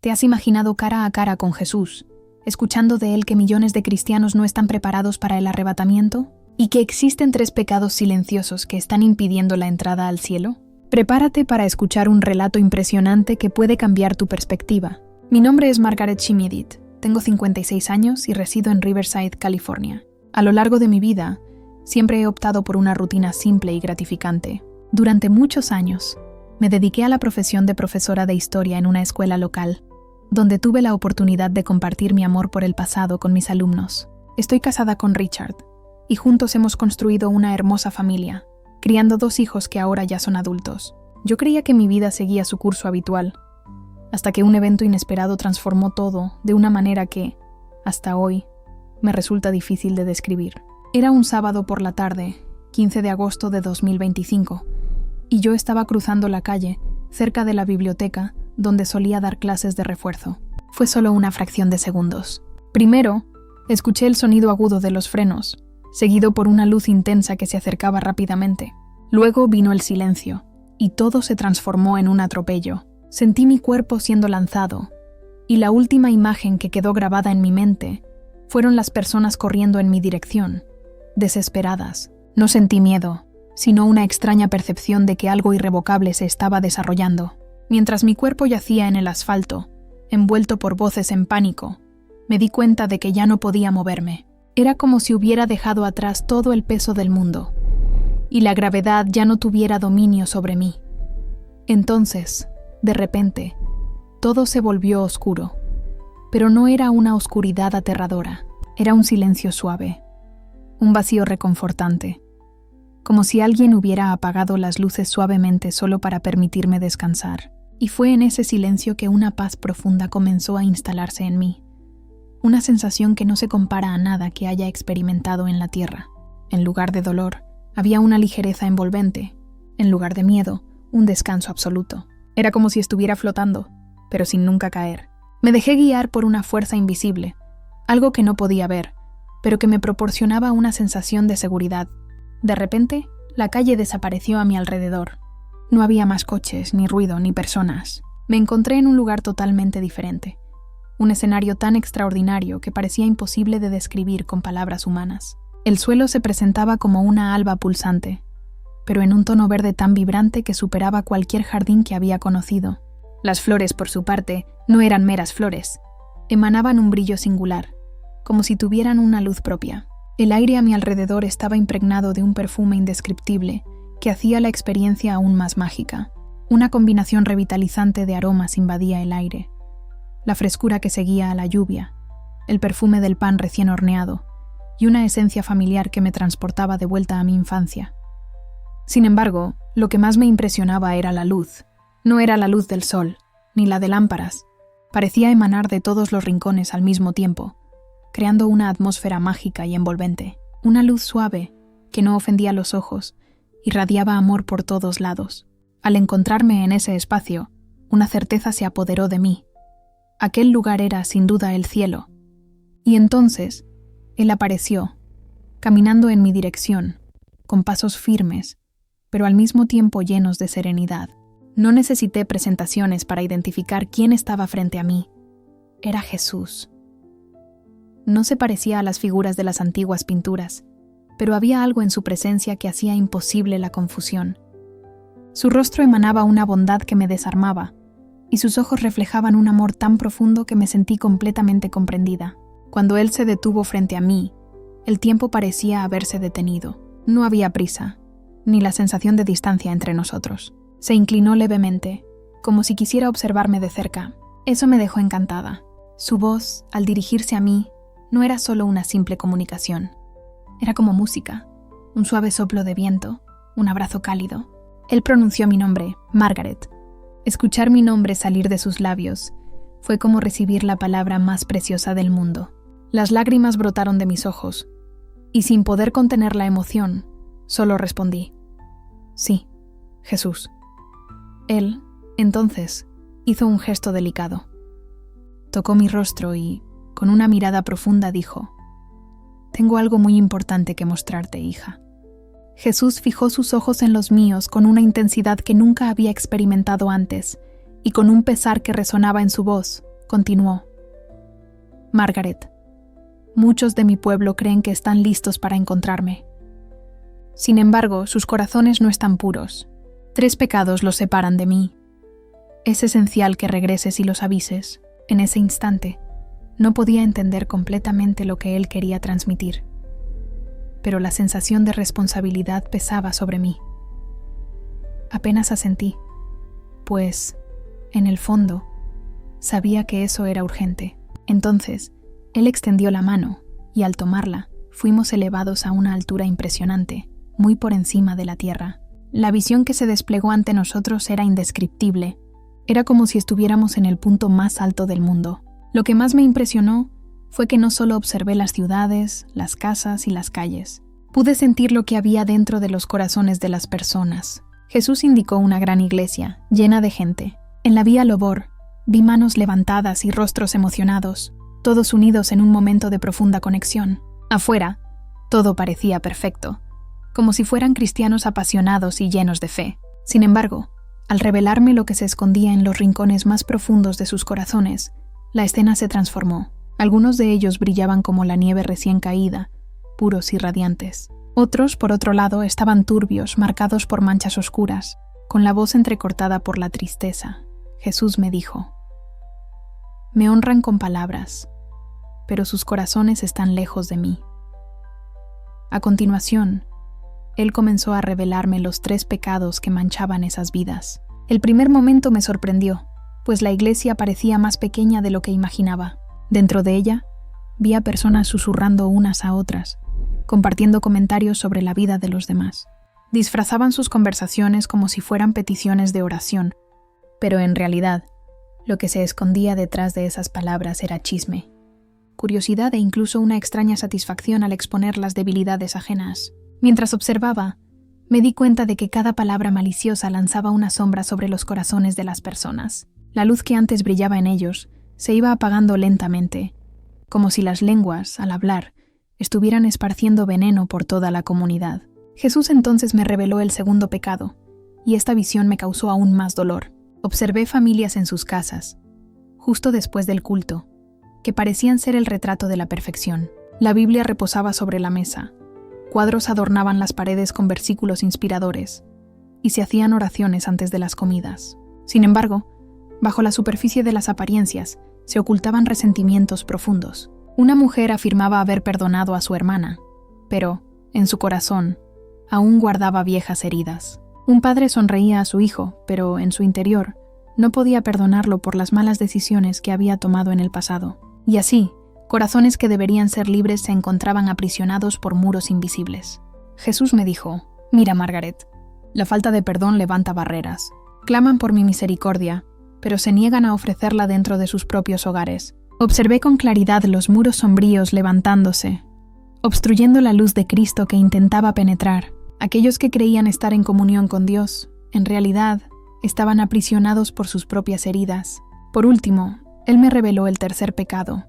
¿Te has imaginado cara a cara con Jesús, escuchando de él que millones de cristianos no están preparados para el arrebatamiento? ¿Y que existen 3 pecados silenciosos que están impidiendo la entrada al cielo? Prepárate para escuchar un relato impresionante que puede cambiar tu perspectiva. Mi nombre es Margaret Shimiedit, tengo 56 años y resido en Riverside, California. A lo largo de mi vida, siempre he optado por una rutina simple y gratificante. Durante muchos años, me dediqué a la profesión de profesora de historia en una escuela local, donde tuve la oportunidad de compartir mi amor por el pasado con mis alumnos. Estoy casada con Richard, y juntos hemos construido una hermosa familia, criando 2 hijos que ahora ya son adultos. Yo creía que mi vida seguía su curso habitual, hasta que un evento inesperado transformó todo de una manera que, hasta hoy, me resulta difícil de describir. Era un sábado por la tarde, 15 de agosto de 2025, y yo estaba cruzando la calle, cerca de la biblioteca, donde solía dar clases de refuerzo. Fue solo una fracción de segundos. Primero, escuché el sonido agudo de los frenos, seguido por una luz intensa que se acercaba rápidamente. Luego vino el silencio, y todo se transformó en un atropello. Sentí mi cuerpo siendo lanzado, y la última imagen que quedó grabada en mi mente fueron las personas corriendo en mi dirección, desesperadas. No sentí miedo, sino una extraña percepción de que algo irrevocable se estaba desarrollando. Mientras mi cuerpo yacía en el asfalto, envuelto por voces en pánico, me di cuenta de que ya no podía moverme. Era como si hubiera dejado atrás todo el peso del mundo, y la gravedad ya no tuviera dominio sobre mí. Entonces, de repente, todo se volvió oscuro, pero no era una oscuridad aterradora, era un silencio suave, un vacío reconfortante, como si alguien hubiera apagado las luces suavemente solo para permitirme descansar. Y fue en ese silencio que una paz profunda comenzó a instalarse en mí. Una sensación que no se compara a nada que haya experimentado en la tierra. En lugar de dolor, había una ligereza envolvente. En lugar de miedo, un descanso absoluto. Era como si estuviera flotando, pero sin nunca caer. Me dejé guiar por una fuerza invisible, algo que no podía ver, pero que me proporcionaba una sensación de seguridad. De repente, la calle desapareció a mi alrededor. No había más coches, ni ruido, ni personas. Me encontré en un lugar totalmente diferente. Un escenario tan extraordinario que parecía imposible de describir con palabras humanas. El suelo se presentaba como una alba pulsante, pero en un tono verde tan vibrante que superaba cualquier jardín que había conocido. Las flores, por su parte, no eran meras flores. Emanaban un brillo singular, como si tuvieran una luz propia. El aire a mi alrededor estaba impregnado de un perfume indescriptible que hacía la experiencia aún más mágica. Una combinación revitalizante de aromas invadía el aire. La frescura que seguía a la lluvia, el perfume del pan recién horneado y una esencia familiar que me transportaba de vuelta a mi infancia. Sin embargo, lo que más me impresionaba era la luz. No era la luz del sol, ni la de lámparas. Parecía emanar de todos los rincones al mismo tiempo, creando una atmósfera mágica y envolvente. Una luz suave, que no ofendía los ojos, irradiaba amor por todos lados. Al encontrarme en ese espacio, una certeza se apoderó de mí. Aquel lugar era, sin duda, el cielo. Y entonces, él apareció, caminando en mi dirección, con pasos firmes, pero al mismo tiempo llenos de serenidad. No necesité presentaciones para identificar quién estaba frente a mí. Era Jesús. No se parecía a las figuras de las antiguas pinturas, pero había algo en su presencia que hacía imposible la confusión. Su rostro emanaba una bondad que me desarmaba, y sus ojos reflejaban un amor tan profundo que me sentí completamente comprendida. Cuando él se detuvo frente a mí, el tiempo parecía haberse detenido. No había prisa, ni la sensación de distancia entre nosotros. Se inclinó levemente, como si quisiera observarme de cerca. Eso me dejó encantada. Su voz, al dirigirse a mí, no era solo una simple comunicación. Era como música, un suave soplo de viento, un abrazo cálido. Él pronunció mi nombre, Margaret. Escuchar mi nombre salir de sus labios fue como recibir la palabra más preciosa del mundo. Las lágrimas brotaron de mis ojos, y sin poder contener la emoción, solo respondí: sí, Jesús. Él, entonces, hizo un gesto delicado. Tocó mi rostro y, con una mirada profunda, dijo: tengo algo muy importante que mostrarte, hija. Jesús fijó sus ojos en los míos con una intensidad que nunca había experimentado antes, y con un pesar que resonaba en su voz. Continuó: Margaret, muchos de mi pueblo creen que están listos para encontrarme. Sin embargo, sus corazones no están puros. 3 pecados los separan de mí. Es esencial que regreses y los avises. En ese instante, no podía entender completamente lo que él quería transmitir, pero la sensación de responsabilidad pesaba sobre mí. Apenas asentí, pues, en el fondo, sabía que eso era urgente. Entonces, él extendió la mano, y al tomarla, fuimos elevados a una altura impresionante, muy por encima de la tierra. La visión que se desplegó ante nosotros era indescriptible. Era como si estuviéramos en el punto más alto del mundo. Lo que más me impresionó fue que no solo observé las ciudades, las casas y las calles. Pude sentir lo que había dentro de los corazones de las personas. Jesús indicó una gran iglesia, llena de gente. En la vía Lobor, vi manos levantadas y rostros emocionados, todos unidos en un momento de profunda conexión. Afuera, todo parecía perfecto, como si fueran cristianos apasionados y llenos de fe. Sin embargo, al revelarme lo que se escondía en los rincones más profundos de sus corazones, la escena se transformó. Algunos de ellos brillaban como la nieve recién caída, puros y radiantes. Otros, por otro lado, estaban turbios, marcados por manchas oscuras. Con la voz entrecortada por la tristeza, Jesús me dijo: Me honran con palabras, pero sus corazones están lejos de mí. A continuación, él comenzó a revelarme los 3 pecados que manchaban esas vidas. El primer momento me sorprendió, pues la iglesia parecía más pequeña de lo que imaginaba. Dentro de ella, vi a personas susurrando unas a otras, compartiendo comentarios sobre la vida de los demás. Disfrazaban sus conversaciones como si fueran peticiones de oración, pero en realidad, lo que se escondía detrás de esas palabras era chisme, curiosidad e incluso una extraña satisfacción al exponer las debilidades ajenas. Mientras observaba, me di cuenta de que cada palabra maliciosa lanzaba una sombra sobre los corazones de las personas. La luz que antes brillaba en ellos se iba apagando lentamente, como si las lenguas, al hablar, estuvieran esparciendo veneno por toda la comunidad. Jesús entonces me reveló el segundo pecado, y esta visión me causó aún más dolor. Observé familias en sus casas, justo después del culto, que parecían ser el retrato de la perfección. La Biblia reposaba sobre la mesa, cuadros adornaban las paredes con versículos inspiradores, y se hacían oraciones antes de las comidas. Sin embargo, bajo la superficie de las apariencias, se ocultaban resentimientos profundos. Una mujer afirmaba haber perdonado a su hermana, pero, en su corazón, aún guardaba viejas heridas. Un padre sonreía a su hijo, pero, en su interior, no podía perdonarlo por las malas decisiones que había tomado en el pasado. Y así, corazones que deberían ser libres se encontraban aprisionados por muros invisibles. Jesús me dijo: Mira, Margaret, la falta de perdón levanta barreras. Claman por mi misericordia, pero se niegan a ofrecerla dentro de sus propios hogares. Observé con claridad los muros sombríos levantándose, obstruyendo la luz de Cristo que intentaba penetrar. Aquellos que creían estar en comunión con Dios, en realidad, estaban aprisionados por sus propias heridas. Por último, Él me reveló el tercer pecado,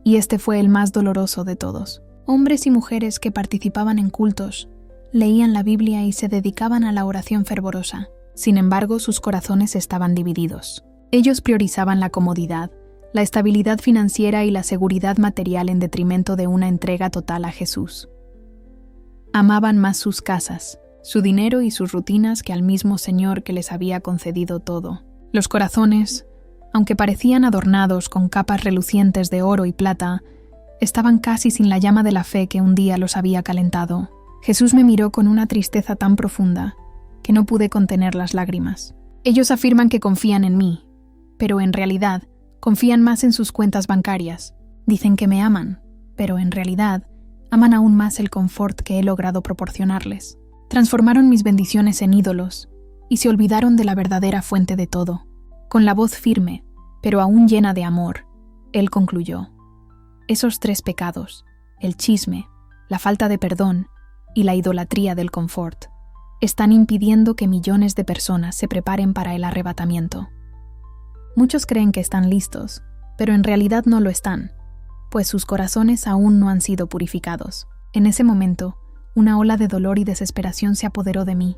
y este fue el más doloroso de todos. Hombres y mujeres que participaban en cultos, leían la Biblia y se dedicaban a la oración fervorosa. Sin embargo, sus corazones estaban divididos. Ellos priorizaban la comodidad, la estabilidad financiera y la seguridad material en detrimento de una entrega total a Jesús. Amaban más sus casas, su dinero y sus rutinas que al mismo Señor que les había concedido todo. Los corazones, aunque parecían adornados con capas relucientes de oro y plata, estaban casi sin la llama de la fe que un día los había calentado. Jesús me miró con una tristeza tan profunda que no pude contener las lágrimas. Ellos afirman que confían en mí, pero en realidad confían más en sus cuentas bancarias. Dicen que me aman, pero en realidad aman aún más el confort que he logrado proporcionarles. Transformaron mis bendiciones en ídolos y se olvidaron de la verdadera fuente de todo. Con la voz firme, pero aún llena de amor, él concluyó: esos 3 pecados, el chisme, la falta de perdón y la idolatría del confort, están impidiendo que millones de personas se preparen para el arrebatamiento. Muchos creen que están listos, pero en realidad no lo están, pues sus corazones aún no han sido purificados. En ese momento, una ola de dolor y desesperación se apoderó de mí.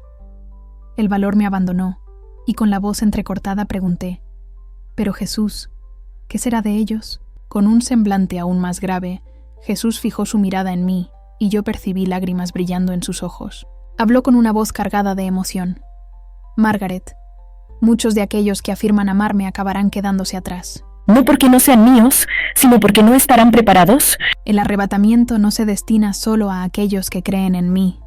El valor me abandonó, y con la voz entrecortada pregunté: «Pero Jesús, ¿Qué será de ellos? Con un semblante aún más grave, Jesús fijó su mirada en mí y yo percibí lágrimas brillando en sus ojos. Habló con una voz cargada de emoción. Margaret, muchos de aquellos que afirman amarme acabarán quedándose atrás. No porque no sean míos, sino porque no estarán preparados. El arrebatamiento no se destina solo a aquellos que creen en mí.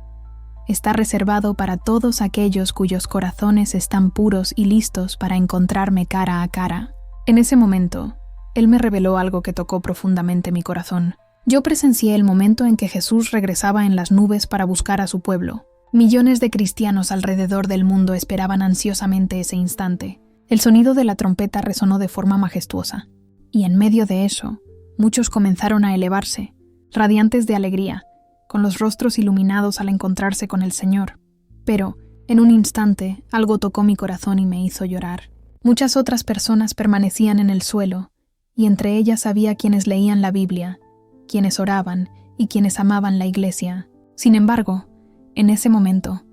Está reservado para todos aquellos cuyos corazones están puros y listos para encontrarme cara a cara. En ese momento, Él me reveló algo que tocó profundamente mi corazón. Yo presencié el momento en que Jesús regresaba en las nubes para buscar a su pueblo. Millones de cristianos alrededor del mundo esperaban ansiosamente ese instante. El sonido de la trompeta resonó de forma majestuosa, y en medio de eso, muchos comenzaron a elevarse, radiantes de alegría, con los rostros iluminados al encontrarse con el Señor. Pero, en un instante, algo tocó mi corazón y me hizo llorar. Muchas otras personas permanecían en el suelo, y entre ellas había quienes leían la Biblia, quienes oraban y quienes amaban la iglesia. Sin embargo, en ese momento,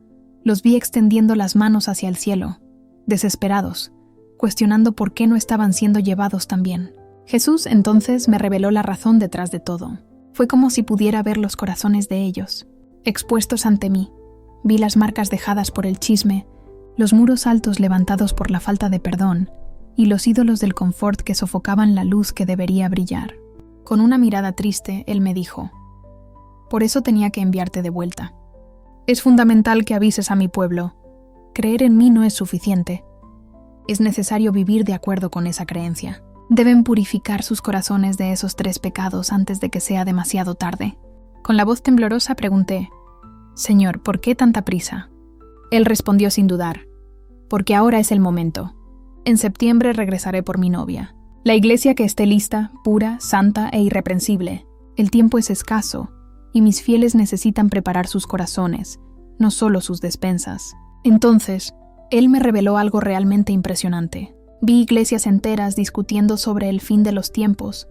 los vi extendiendo las manos hacia el cielo, desesperados, cuestionando por qué no estaban siendo llevados también. Jesús entonces me reveló la razón detrás de todo. Fue como si pudiera ver los corazones de ellos, expuestos ante mí. Vi las marcas dejadas por el chisme, los muros altos levantados por la falta de perdón y los ídolos del confort que sofocaban la luz que debería brillar. Con una mirada triste, Él me dijo: «Por eso tenía que enviarte de vuelta. Es fundamental que avises a mi pueblo. Creer en mí no es suficiente. Es necesario vivir de acuerdo con esa creencia. Deben purificar sus corazones de esos 3 pecados antes de que sea demasiado tarde». Con la voz temblorosa pregunté: «Señor, ¿por qué tanta prisa?». Él respondió sin dudar: «Porque ahora es el momento. En septiembre regresaré por mi novia. La iglesia que esté lista, pura, santa e irreprensible. El tiempo es escaso, y mis fieles necesitan preparar sus corazones, no solo sus despensas». Entonces, Él me reveló algo realmente impresionante. Vi iglesias enteras discutiendo sobre el fin de los tiempos,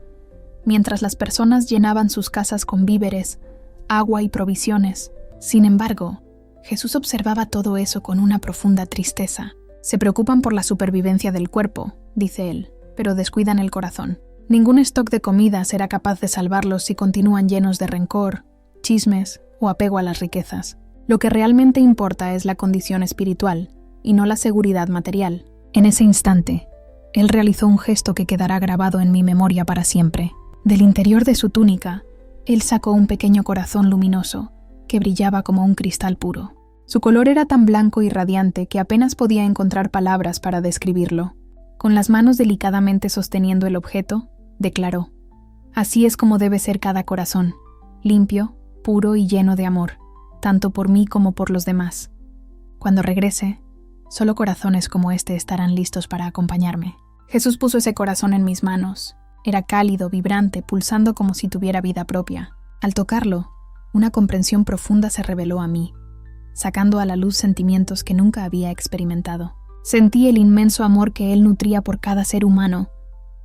mientras las personas llenaban sus casas con víveres, agua y provisiones. Sin embargo, Jesús observaba todo eso con una profunda tristeza. «Se preocupan por la supervivencia del cuerpo», dice Él, «pero descuidan el corazón. Ningún stock de comida será capaz de salvarlos si continúan llenos de rencor, chismes o apego a las riquezas. Lo que realmente importa es la condición espiritual y no la seguridad material». En ese instante, Él realizó un gesto que quedará grabado en mi memoria para siempre. Del interior de su túnica, Él sacó un pequeño corazón luminoso que brillaba como un cristal puro. Su color era tan blanco y radiante que apenas podía encontrar palabras para describirlo. Con las manos delicadamente sosteniendo el objeto, declaró: «Así es como debe ser cada corazón, limpio, puro y lleno de amor, tanto por mí como por los demás. Cuando regrese, solo corazones como este estarán listos para acompañarme». Jesús puso ese corazón en mis manos. Era cálido, vibrante, pulsando como si tuviera vida propia. Al tocarlo, una comprensión profunda se reveló a mí, sacando a la luz sentimientos que nunca había experimentado. Sentí el inmenso amor que Él nutría por cada ser humano,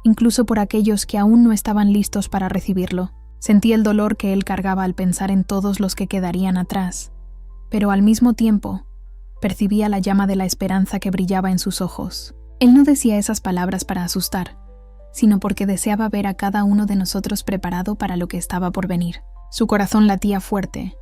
incluso por aquellos que aún no estaban listos para recibirlo. Sentí el dolor que Él cargaba al pensar en todos los que quedarían atrás, pero al mismo tiempo, percibía la llama de la esperanza que brillaba en sus ojos. Él no decía esas palabras para asustar, sino porque deseaba ver a cada uno de nosotros preparado para lo que estaba por venir. Su corazón latía fuerte,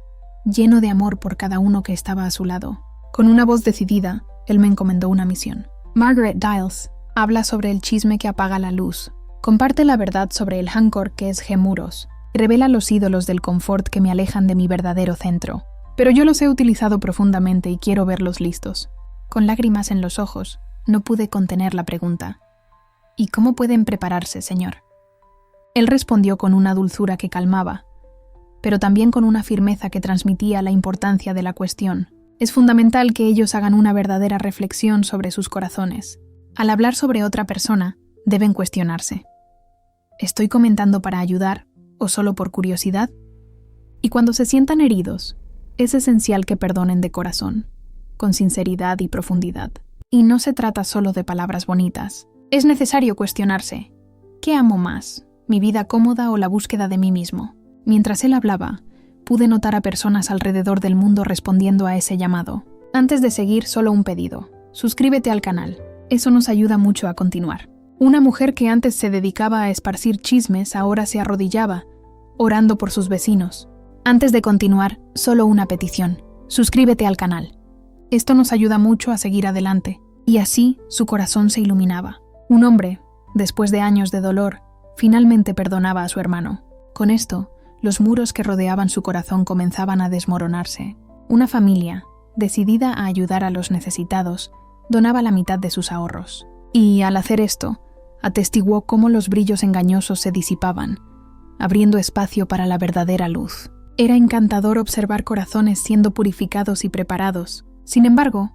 lleno de amor por cada uno que estaba a su lado. Con una voz decidida, Él me encomendó una misión. Margaret Diles habla sobre el chisme que apaga la luz, comparte la verdad sobre el Hancor que es Gemuros, y revela los ídolos del confort que me alejan de mi verdadero centro. Pero yo los he utilizado profundamente y quiero verlos listos. Con lágrimas en los ojos, no pude contener la pregunta: «¿Y cómo pueden prepararse, Señor?». Él respondió con una dulzura que calmaba, pero también con una firmeza que transmitía la importancia de la cuestión. Es fundamental que ellos hagan una verdadera reflexión sobre sus corazones. Al hablar sobre otra persona, deben cuestionarse: ¿estoy comentando para ayudar o solo por curiosidad? Y cuando se sientan heridos, es esencial que perdonen de corazón, con sinceridad y profundidad. Y no se trata solo de palabras bonitas. Es necesario cuestionarse: ¿qué amo más, mi vida cómoda o la búsqueda de mí mismo? Mientras él hablaba, pude notar a personas alrededor del mundo respondiendo a ese llamado. Antes de seguir, solo un pedido: suscríbete al canal. Eso nos ayuda mucho a continuar. Una mujer que antes se dedicaba a esparcir chismes ahora se arrodillaba, orando por sus vecinos. Antes de continuar, solo una petición. Suscríbete al canal. Esto nos ayuda mucho a seguir adelante. Y así su corazón se iluminaba. Un hombre, después de años de dolor, finalmente perdonaba a su hermano. Con esto, los muros que rodeaban su corazón comenzaban a desmoronarse. Una familia, decidida a ayudar a los necesitados, donaba la mitad de sus ahorros. Y al hacer esto, atestiguó cómo los brillos engañosos se disipaban, abriendo espacio para la verdadera luz. Era encantador observar corazones siendo purificados y preparados. Sin embargo,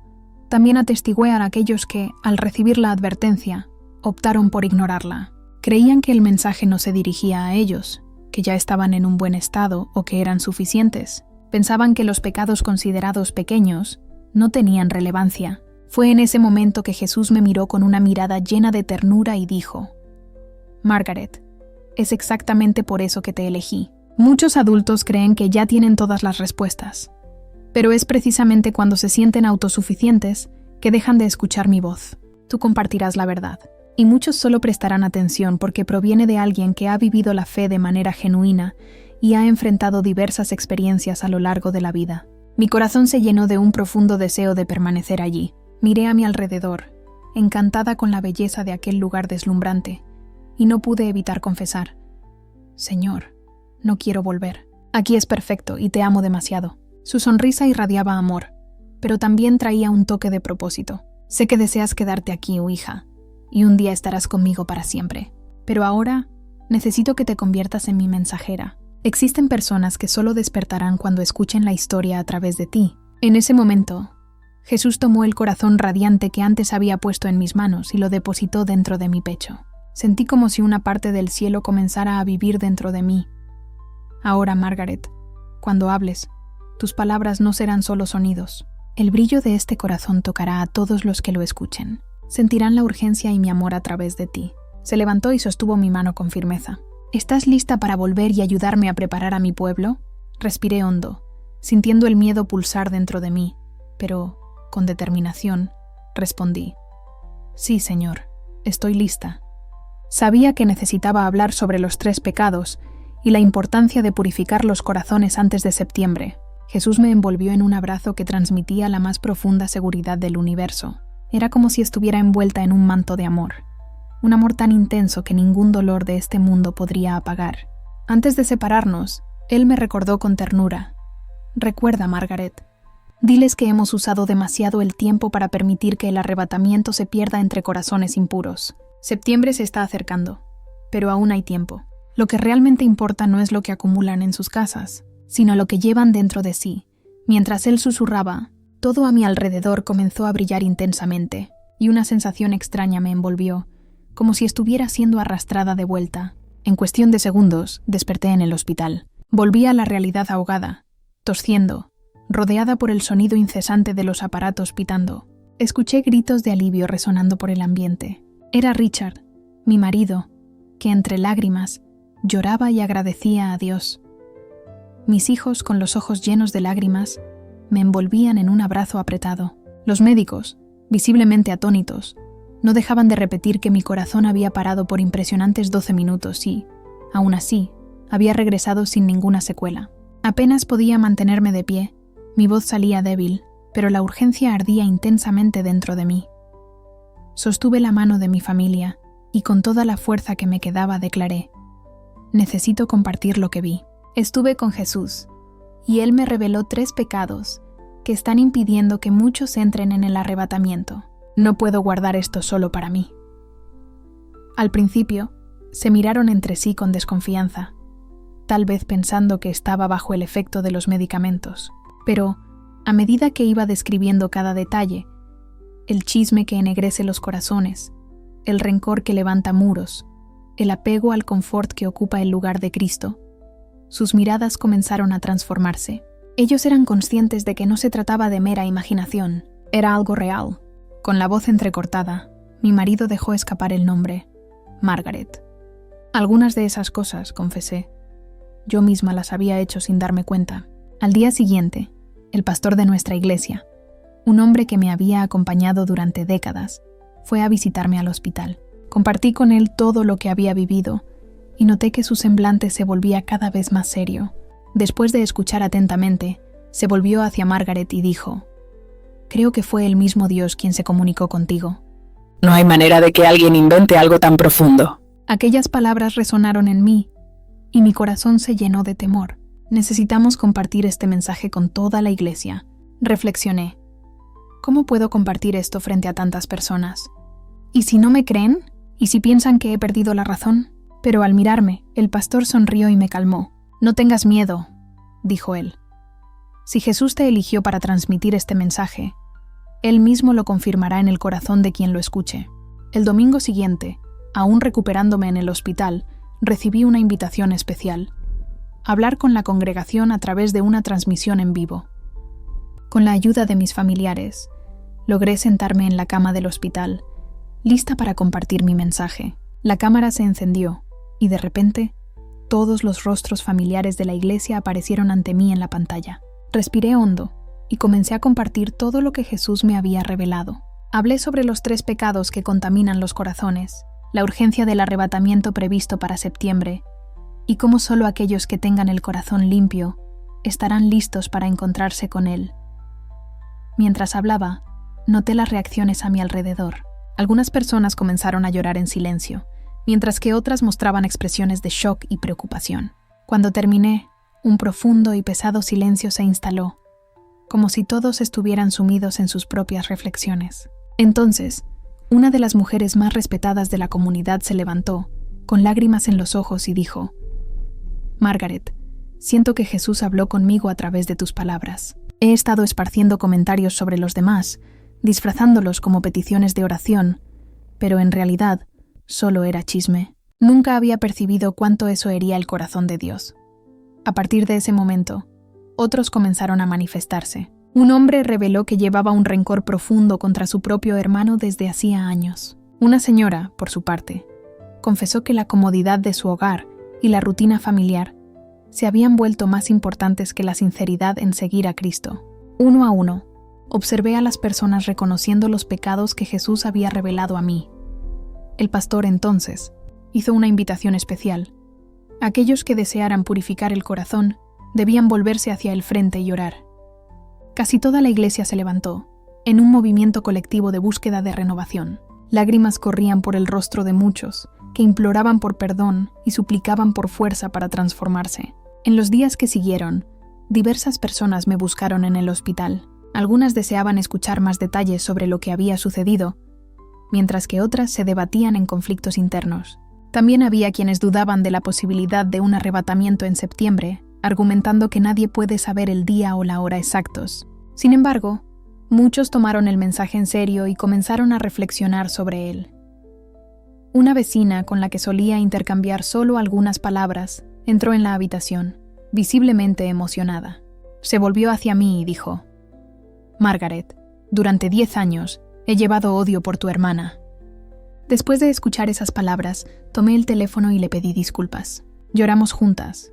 también atestigué a aquellos que, al recibir la advertencia, optaron por ignorarla. Creían que el mensaje no se dirigía a ellos, que ya estaban en un buen estado o que eran suficientes. Pensaban que los pecados considerados pequeños no tenían relevancia. Fue en ese momento que Jesús me miró con una mirada llena de ternura y dijo: Margaret, es exactamente por eso que te elegí. Muchos adultos creen que ya tienen todas las respuestas, pero es precisamente cuando se sienten autosuficientes que dejan de escuchar mi voz. Tú compartirás la verdad, y muchos solo prestarán atención porque proviene de alguien que ha vivido la fe de manera genuina y ha enfrentado diversas experiencias a lo largo de la vida. Mi corazón se llenó de un profundo deseo de permanecer allí. Miré a mi alrededor, encantada con la belleza de aquel lugar deslumbrante, y no pude evitar confesar: Señor, no quiero volver. Aquí es perfecto y te amo demasiado. Su sonrisa irradiaba amor, pero también traía un toque de propósito. Sé que deseas quedarte aquí, hija, y un día estarás conmigo para siempre. Pero ahora necesito que te conviertas en mi mensajera. Existen personas que solo despertarán cuando escuchen la historia a través de ti. En ese momento, Jesús tomó el corazón radiante que antes había puesto en mis manos y lo depositó dentro de mi pecho. Sentí como si una parte del cielo comenzara a vivir dentro de mí. Ahora, Margaret, cuando hables, tus palabras no serán solo sonidos. El brillo de este corazón tocará a todos los que lo escuchen. Sentirán la urgencia y mi amor a través de ti. Se levantó y sostuvo mi mano con firmeza. ¿Estás lista para volver y ayudarme a preparar a mi pueblo? Respiré hondo, sintiendo el miedo pulsar dentro de mí, pero, con determinación, respondí: Sí, Señor, estoy lista. Sabía que necesitaba hablar sobre los 3 pecados y la importancia de purificar los corazones antes de septiembre. Jesús me envolvió en un abrazo que transmitía la más profunda seguridad del universo. Era como si estuviera envuelta en un manto de amor. Un amor tan intenso que ningún dolor de este mundo podría apagar. Antes de separarnos, él me recordó con ternura: Recuerda, Margaret, diles que hemos usado demasiado el tiempo para permitir que el arrebatamiento se pierda entre corazones impuros. Septiembre se está acercando, pero aún hay tiempo. Lo que realmente importa no es lo que acumulan en sus casas, sino lo que llevan dentro de sí. Mientras él susurraba, todo a mi alrededor comenzó a brillar intensamente, y una sensación extraña me envolvió, como si estuviera siendo arrastrada de vuelta. En cuestión de segundos, desperté en el hospital. Volví a la realidad ahogada, tosiendo, rodeada por el sonido incesante de los aparatos pitando. Escuché gritos de alivio resonando por el ambiente. Era Richard, mi marido, que entre lágrimas lloraba y agradecía a Dios. Mis hijos, con los ojos llenos de lágrimas, me envolvían en un abrazo apretado. Los médicos, visiblemente atónitos, no dejaban de repetir que mi corazón había parado por impresionantes 12 minutos y, aún así, había regresado sin ninguna secuela. Apenas podía mantenerme de pie, mi voz salía débil, pero la urgencia ardía intensamente dentro de mí. Sostuve la mano de mi familia y con toda la fuerza que me quedaba declaré: Necesito compartir lo que vi. Estuve con Jesús, y Él me reveló 3 pecados que están impidiendo que muchos entren en el arrebatamiento. No puedo guardar esto solo para mí. Al principio, se miraron entre sí con desconfianza, tal vez pensando que estaba bajo el efecto de los medicamentos. Pero, a medida que iba describiendo cada detalle, el chisme que ennegrece los corazones, el rencor que levanta muros, el apego al confort que ocupa el lugar de Cristo, sus miradas comenzaron a transformarse. Ellos eran conscientes de que no se trataba de mera imaginación, era algo real. Con la voz entrecortada, mi marido dejó escapar el nombre: Margaret. Algunas de esas cosas, confesé, yo misma las había hecho sin darme cuenta. Al día siguiente, el pastor de nuestra iglesia, un hombre que me había acompañado durante décadas, fue a visitarme al hospital. Compartí con él todo lo que había vivido y noté que su semblante se volvía cada vez más serio. Después de escuchar atentamente, se volvió hacia Margaret y dijo: «Creo que fue el mismo Dios quien se comunicó contigo». No hay manera de que alguien invente algo tan profundo. Aquellas palabras resonaron en mí y mi corazón se llenó de temor. Necesitamos compartir este mensaje con toda la iglesia. Reflexioné. ¿Cómo puedo compartir esto frente a tantas personas? ¿Y si no me creen? ¿Y si piensan que he perdido la razón? Pero al mirarme, el pastor sonrió y me calmó. «No tengas miedo», dijo él. «Si Jesús te eligió para transmitir este mensaje, Él mismo lo confirmará en el corazón de quien lo escuche». El domingo siguiente, aún recuperándome en el hospital, recibí una invitación especial: hablar con la congregación a través de una transmisión en vivo. Con la ayuda de mis familiares, logré sentarme en la cama del hospital, lista para compartir mi mensaje. La cámara se encendió y de repente, todos los rostros familiares de la iglesia aparecieron ante mí en la pantalla. Respiré hondo y comencé a compartir todo lo que Jesús me había revelado. Hablé sobre los 3 pecados que contaminan los corazones, la urgencia del arrebatamiento previsto para septiembre y cómo solo aquellos que tengan el corazón limpio estarán listos para encontrarse con Él. Mientras hablaba, noté las reacciones a mi alrededor. Algunas personas comenzaron a llorar en silencio, mientras que otras mostraban expresiones de shock y preocupación. Cuando terminé, un profundo y pesado silencio se instaló, como si todos estuvieran sumidos en sus propias reflexiones. Entonces, una de las mujeres más respetadas de la comunidad se levantó, con lágrimas en los ojos, y dijo: «Margaret, siento que Jesús habló conmigo a través de tus palabras. He estado esparciendo comentarios sobre los demás, disfrazándolos como peticiones de oración, pero en realidad solo era chisme. Nunca había percibido cuánto eso hería el corazón de Dios». A partir de ese momento, otros comenzaron a manifestarse. Un hombre reveló que llevaba un rencor profundo contra su propio hermano desde hacía años. Una señora, por su parte, confesó que la comodidad de su hogar y la rutina familiar se habían vuelto más importantes que la sinceridad en seguir a Cristo. Uno a uno, observé a las personas reconociendo los pecados que Jesús había revelado a mí. El pastor entonces hizo una invitación especial. Aquellos que desearan purificar el corazón debían volverse hacia el frente y orar. Casi toda la iglesia se levantó, en un movimiento colectivo de búsqueda de renovación. Lágrimas corrían por el rostro de muchos, que imploraban por perdón y suplicaban por fuerza para transformarse. En los días que siguieron, diversas personas me buscaron en el hospital. Algunas deseaban escuchar más detalles sobre lo que había sucedido, mientras que otras se debatían en conflictos internos. También había quienes dudaban de la posibilidad de un arrebatamiento en septiembre, argumentando que nadie puede saber el día o la hora exactos. Sin embargo, muchos tomaron el mensaje en serio y comenzaron a reflexionar sobre él. Una vecina con la que solía intercambiar solo algunas palabras entró en la habitación, visiblemente emocionada. Se volvió hacia mí y dijo: «Margaret, durante 10 años he llevado odio por tu hermana». Después de escuchar esas palabras, tomé el teléfono y le pedí disculpas. Lloramos juntas.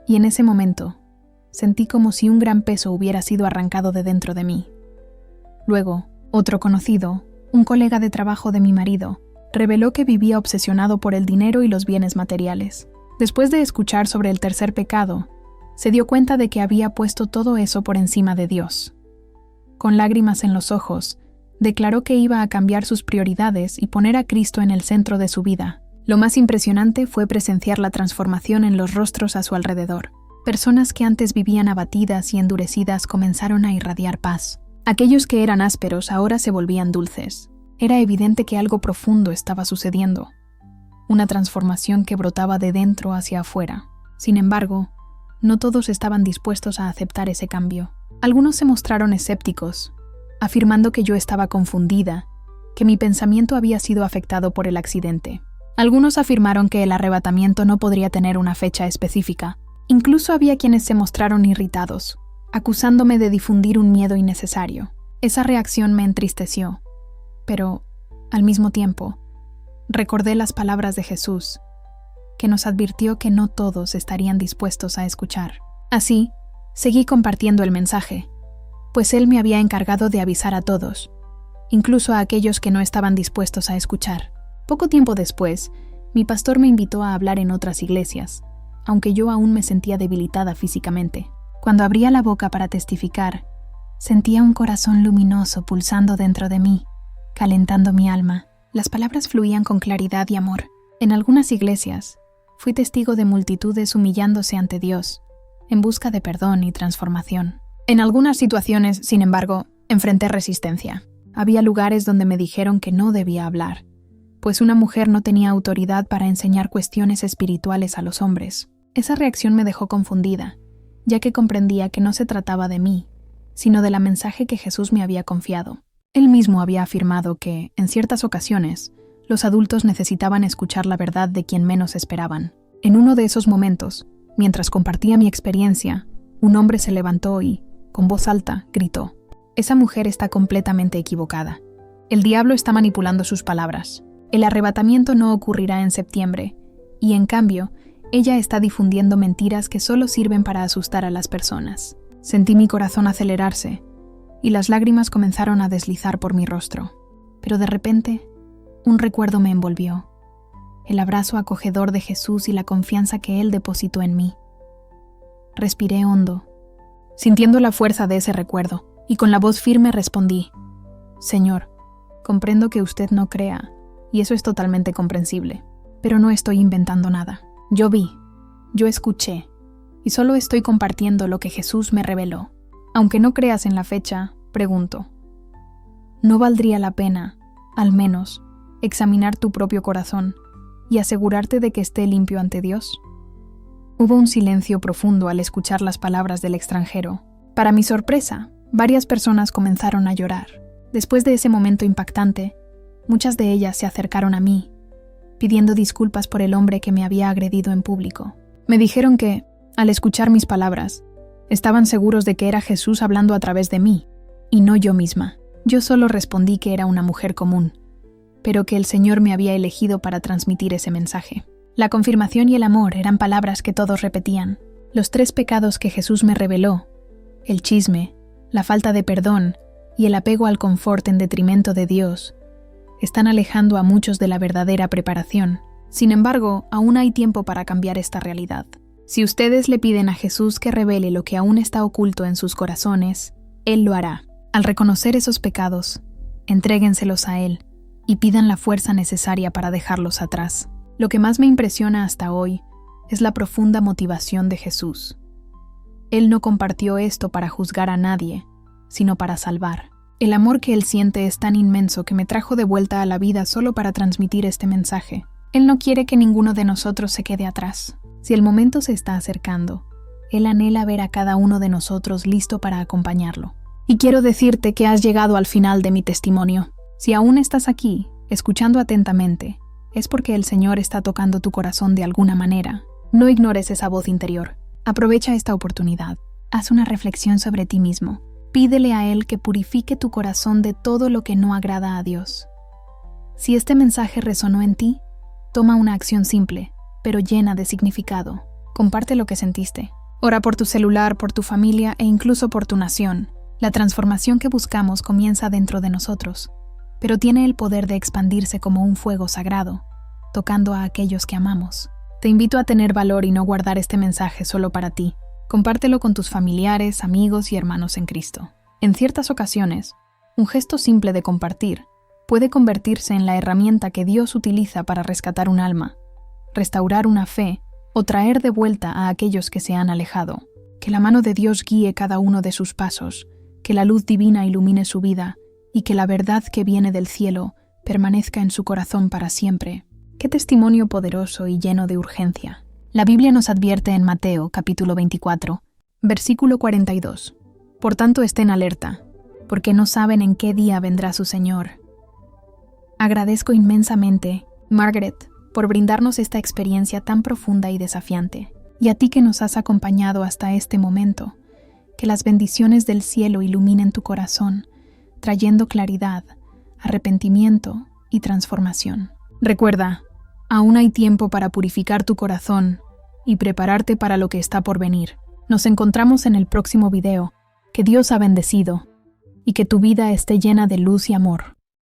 Y en ese momento, sentí como si un gran peso hubiera sido arrancado de dentro de mí. Luego, otro conocido, un colega de trabajo de mi marido, reveló que vivía obsesionado por el dinero y los bienes materiales. Después de escuchar sobre el 3er pecado, se dio cuenta de que había puesto todo eso por encima de Dios. Con lágrimas en los ojos, declaró que iba a cambiar sus prioridades y poner a Cristo en el centro de su vida. Lo más impresionante fue presenciar la transformación en los rostros a su alrededor. Personas que antes vivían abatidas y endurecidas comenzaron a irradiar paz. Aquellos que eran ásperos ahora se volvían dulces. Era evidente que algo profundo estaba sucediendo. Una transformación que brotaba de dentro hacia afuera. Sin embargo, no todos estaban dispuestos a aceptar ese cambio. Algunos se mostraron escépticos, afirmando que yo estaba confundida, que mi pensamiento había sido afectado por el accidente. Algunos afirmaron que el arrebatamiento no podría tener una fecha específica. Incluso había quienes se mostraron irritados, acusándome de difundir un miedo innecesario. Esa reacción me entristeció, pero, al mismo tiempo, recordé las palabras de Jesús, que nos advirtió que no todos estarían dispuestos a escuchar. Así, seguí compartiendo el mensaje, pues Él me había encargado de avisar a todos, incluso a aquellos que no estaban dispuestos a escuchar. Poco tiempo después, mi pastor me invitó a hablar en otras iglesias, aunque yo aún me sentía debilitada físicamente. Cuando abría la boca para testificar, sentía un corazón luminoso pulsando dentro de mí, calentando mi alma. Las palabras fluían con claridad y amor. En algunas iglesias, fui testigo de multitudes humillándose ante Dios, en busca de perdón y transformación. En algunas situaciones, sin embargo, enfrenté resistencia. Había lugares donde me dijeron que no debía hablar, pues una mujer no tenía autoridad para enseñar cuestiones espirituales a los hombres. Esa reacción me dejó confundida, ya que comprendía que no se trataba de mí, sino del mensaje que Jesús me había confiado. Él mismo había afirmado que, en ciertas ocasiones, los adultos necesitaban escuchar la verdad de quien menos esperaban. En uno de esos momentos, mientras compartía mi experiencia, un hombre se levantó y, con voz alta, gritó: «Esa mujer está completamente equivocada. El diablo está manipulando sus palabras. El arrebatamiento no ocurrirá en septiembre, y en cambio, ella está difundiendo mentiras que solo sirven para asustar a las personas». Sentí mi corazón acelerarse, y las lágrimas comenzaron a deslizar por mi rostro. Pero de repente, un recuerdo me envolvió: el abrazo acogedor de Jesús y la confianza que Él depositó en mí. Respiré hondo, sintiendo la fuerza de ese recuerdo, y con la voz firme respondí: «Señor, comprendo que usted no crea, y eso es totalmente comprensible, pero no estoy inventando nada. Yo vi, yo escuché, y solo estoy compartiendo lo que Jesús me reveló. Aunque no creas en la fecha, pregunto, ¿no valdría la pena, al menos, examinar tu propio corazón y asegurarte de que esté limpio ante Dios?» Hubo un silencio profundo al escuchar las palabras del extranjero. Para mi sorpresa, varias personas comenzaron a llorar. Después de ese momento impactante, muchas de ellas se acercaron a mí, pidiendo disculpas por el hombre que me había agredido en público. Me dijeron que, al escuchar mis palabras, estaban seguros de que era Jesús hablando a través de mí, y no yo misma. Yo solo respondí que era una mujer común, pero que el Señor me había elegido para transmitir ese mensaje. La confirmación y el amor eran palabras que todos repetían. Los 3 pecados que Jesús me reveló, el chisme, la falta de perdón y el apego al confort en detrimento de Dios, están alejando a muchos de la verdadera preparación. Sin embargo, aún hay tiempo para cambiar esta realidad. Si ustedes le piden a Jesús que revele lo que aún está oculto en sus corazones, Él lo hará. Al reconocer esos pecados, entréguenselos a Él y pidan la fuerza necesaria para dejarlos atrás. Lo que más me impresiona hasta hoy es la profunda motivación de Jesús. Él no compartió esto para juzgar a nadie, sino para salvar. El amor que Él siente es tan inmenso que me trajo de vuelta a la vida solo para transmitir este mensaje. Él no quiere que ninguno de nosotros se quede atrás. Si el momento se está acercando, Él anhela ver a cada uno de nosotros listo para acompañarlo. Y quiero decirte que has llegado al final de mi testimonio. Si aún estás aquí, escuchando atentamente, es porque el Señor está tocando tu corazón de alguna manera. No ignores esa voz interior. Aprovecha esta oportunidad. Haz una reflexión sobre ti mismo. Pídele a Él que purifique tu corazón de todo lo que no agrada a Dios. Si este mensaje resonó en ti, toma una acción simple, pero llena de significado. Comparte lo que sentiste. Ora por tu celular, por tu familia e incluso por tu nación. La transformación que buscamos comienza dentro de nosotros, pero tiene el poder de expandirse como un fuego sagrado, tocando a aquellos que amamos. Te invito a tener valor y no guardar este mensaje solo para ti. Compártelo con tus familiares, amigos y hermanos en Cristo. En ciertas ocasiones, un gesto simple de compartir puede convertirse en la herramienta que Dios utiliza para rescatar un alma, restaurar una fe o traer de vuelta a aquellos que se han alejado. Que la mano de Dios guíe cada uno de sus pasos, que la luz divina ilumine su vida y que la verdad que viene del cielo permanezca en su corazón para siempre. ¡Qué testimonio poderoso y lleno de urgencia! La Biblia nos advierte en Mateo, capítulo 24, versículo 42. Por tanto, estén alerta, porque no saben en qué día vendrá su Señor. Agradezco inmensamente, Margaret, por brindarnos esta experiencia tan profunda y desafiante, y a ti que nos has acompañado hasta este momento. Que las bendiciones del cielo iluminen tu corazón, trayendo claridad, arrepentimiento y transformación. Recuerda, aún hay tiempo para purificar tu corazón y prepararte para lo que está por venir. Nos encontramos en el próximo video. Que Dios ha bendecido y que tu vida esté llena de luz y amor.